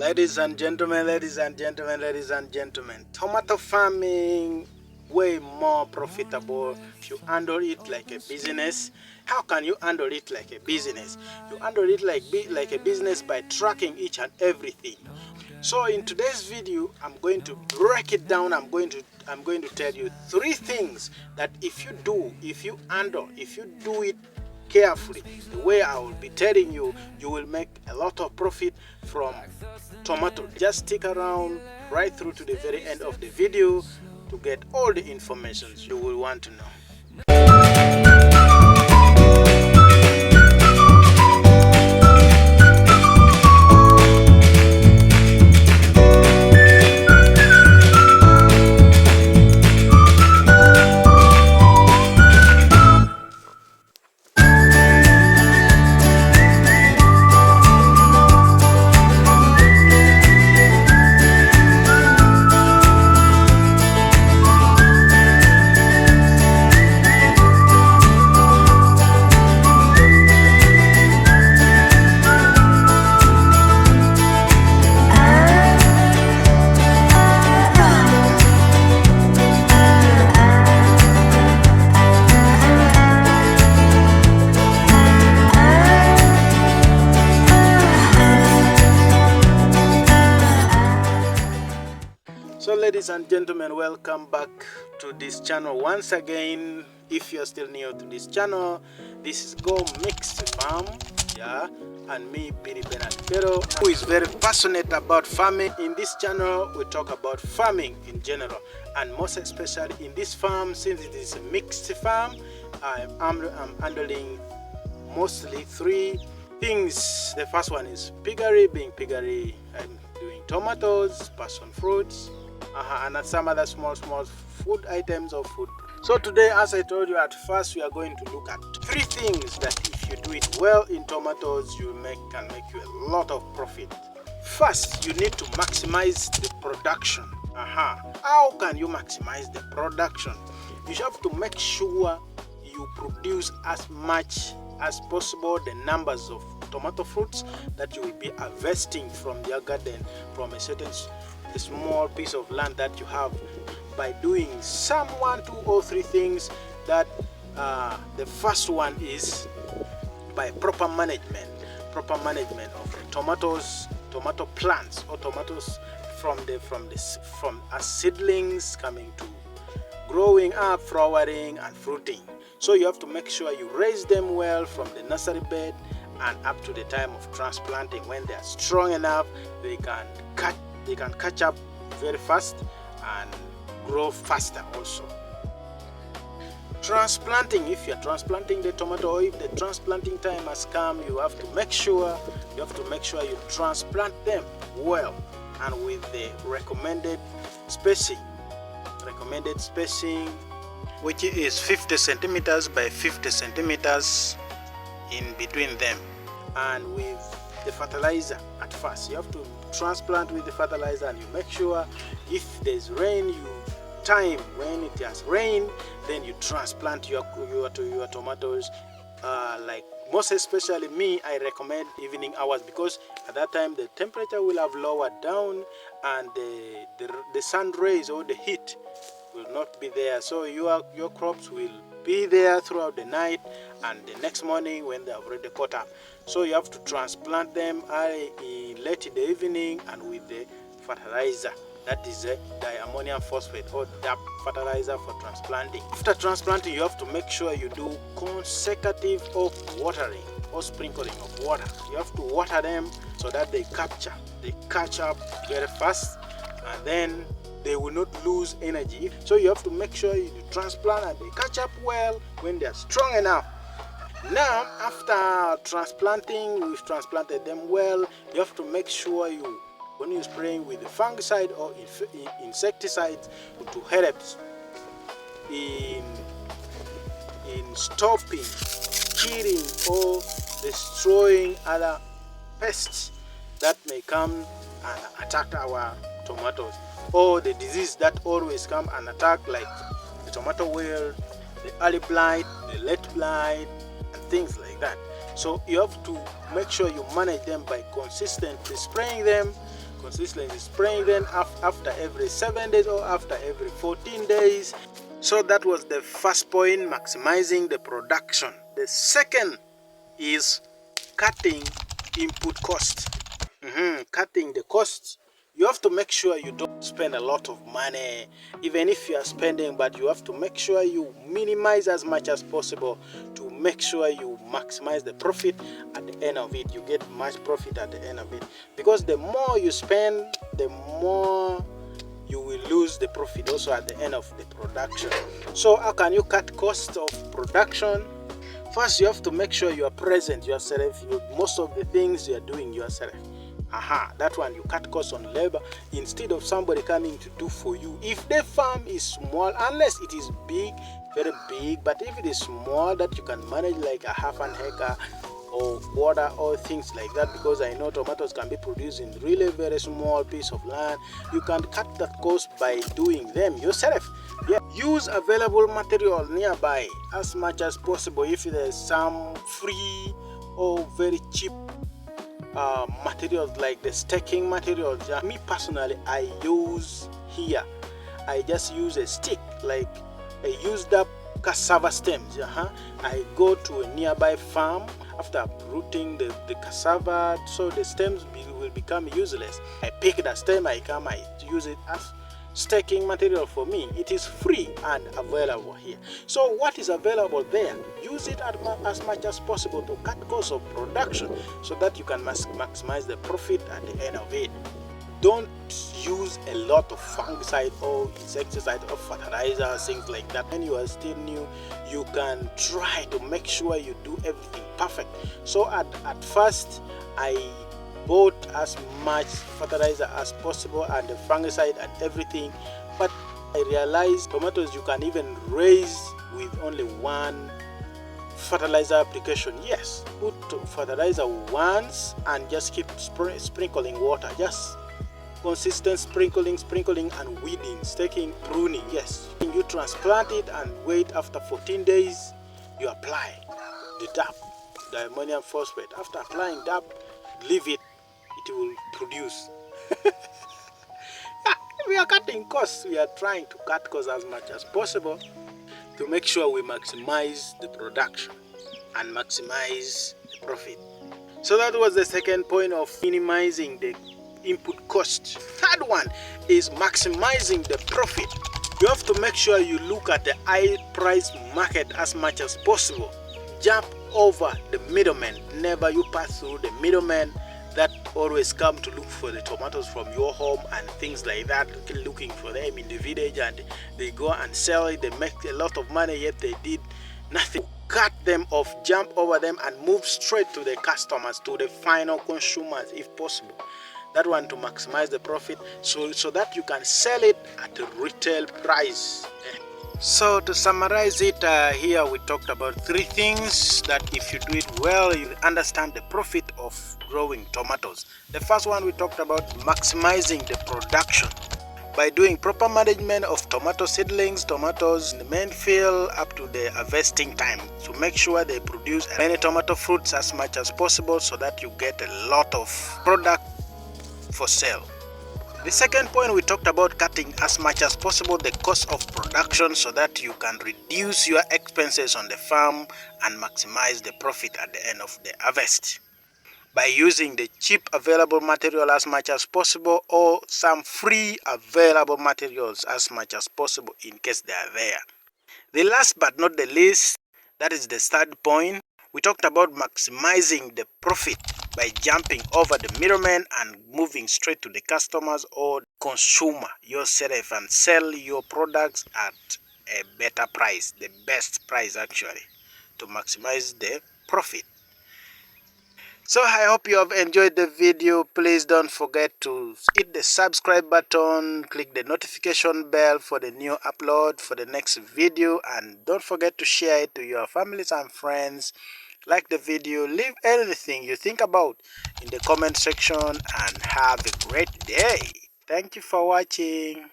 Ladies and gentlemen, tomato farming way more profitable if you handle it like a business. How can you handle it like a business? You handle it like a business by tracking each and everything. So in today's video, I'm going to break it down. I'm going to tell you 3 things that if you do it carefully, the way I will be telling you, you will make a lot of profit from tomato. Just stick around right through to the very end of the video to get all the information you will want to know. So ladies and gentlemen, welcome back to this channel once again. If you're still new to this channel, this is Go Mixed Farm, and me, Billy Benadero, who is very passionate about farming. In this channel, we talk about farming in general, and most especially in this farm, since it is a mixed farm, I'm handling mostly 3 things. The first one is piggery. Being piggery, I'm doing tomatoes, passion fruits, and some other small food items or food. So today, as I told you at first, we are going to look at 3 things that if you do it well in tomatoes, can make you a lot of profit. First, you need to maximize the production. How can you maximize the production? You have to make sure you produce as much as possible the numbers of tomato fruits that you will be harvesting from your garden, from a small piece of land that you have, by doing some 1, 2, or 3 things. That the first one is by proper management of the tomato plants, or tomatoes from as seedlings coming to growing up, flowering and fruiting. So you have to make sure you raise them well from the nursery bed and up to the time of transplanting. When they are strong enough, they can catch up very fast and grow faster also. Transplanting, if you're transplanting the tomato, or if the transplanting time has come, you have to make sure you transplant them well and with the recommended spacing, which is 50 centimeters by 50 centimeters in between them. And with the fertilizer, at first you have to transplant with the fertilizer, and you make sure if there's rain, when it has rained, then you transplant your tomatoes. Like most especially me, I recommend evening hours, because at that time the temperature will have lowered down and the sun rays or the heat will not be there, so your crops will be there throughout the night and the next morning when they have already caught up. So you have to transplant them late in the evening, and with the fertilizer, that is a diammonium phosphate or DAP fertilizer for transplanting. After transplanting, you have to make sure you do consecutive watering or sprinkling of water. You have to water them so that they catch up very fast, and then they will not lose energy. So you have to make sure you transplant and they catch up well when they are strong enough. Now, after transplanting, we've transplanted them well, you have to make sure when you're spraying with the fungicide or insecticides, to help in stopping, killing or destroying other pests that may come and attack our tomatoes, or the disease that always come and attack, like the tomato wilt, the early blight, the late blight, and things like that. So you have to make sure you manage them by consistently spraying them consistently spraying them after every 7 days or after every 14 days. So that was the first point, maximizing the production. The second is cutting input costs. Cutting the costs. You have to make sure you don't spend a lot of money, even if you are spending, but you have to make sure you minimize as much as possible to make sure you maximize the profit at the end of it. You get much profit at the end of it, because the more you spend, the more you will lose the profit also at the end of the production. So how can you cut costs of production? First, you have to make sure you are present yourself. Most of the things you are doing yourself. That one, you cut costs on labor instead of somebody coming to do for you. If the farm is small, unless it is big, very big, but if it is small that you can manage like a half an acre or quarter or things like that, because I know tomatoes can be produced in really very small piece of land, you can cut that cost by doing them yourself. Use available material nearby as much as possible. If there's some free or very cheap materials like the staking materials, me personally, I just use a stick, like I used up cassava stems. I go to a nearby farm after uprooting the cassava, so the stems will become useless. I pick the stem, I use it as staking material for me. It is free and available here. So what is available there, use it as much as possible to cut costs of production so that you can maximize the profit at the end of it. Don't use a lot of fungicide or insecticide or fertilizer, things like that. When you are still new, you can try to make sure you do everything perfect. So at first, I bought as much fertilizer as possible and the fungicide and everything, but I realized tomatoes you can even raise with only one fertilizer application. Yes, put fertilizer once and just keep sprinkling water, just consistent sprinkling and weeding, staking, pruning. Yes, you transplant it and wait. After 14 days you apply the DAP, the ammonium phosphate. After applying DAP, leave it, it will produce. We are cutting costs. We are trying to cut costs as much as possible to make sure we maximize the production and maximize the profit. So that was the second point of minimizing the input cost. Third one is maximizing the profit. You have to make sure you look at the high price market as much as possible. Jump over the middlemen. Never you pass through the middlemen that always come to look for the tomatoes from your home and things like that, looking for them in the village, and they go and sell it. They make a lot of money, yet they did nothing. Cut them off, jump over them, and move straight to the customers, to the final consumers if possible. That one to maximize the profit, so that you can sell it at a retail price. So to summarize it, here we talked about three things that if you do it well, you understand the profit of growing tomatoes. The first one, we talked about maximizing the production by doing proper management of tomato seedlings, tomatoes in the main field up to the harvesting time, to make sure they produce many tomato fruits as much as possible so that you get a lot of product for sale. The second point, we talked about cutting as much as possible the cost of production so that you can reduce your expenses on the farm and maximize the profit at the end of the harvest by using the cheap available material as much as possible, or some free available materials as much as possible in case they are there. The last but not the least, that is the third point, we talked about maximizing the profit by jumping over the middleman and moving straight to the customers or consumer yourself and sell your products at a better price, the best price actually, to maximize the profit. So I hope you have enjoyed the video. Please don't forget to hit the subscribe button, click the notification bell for the new upload for the next video, and don't forget to share it to your families and friends. Like the video, leave anything you think about in the comment section, and have a great day. Thank you for watching.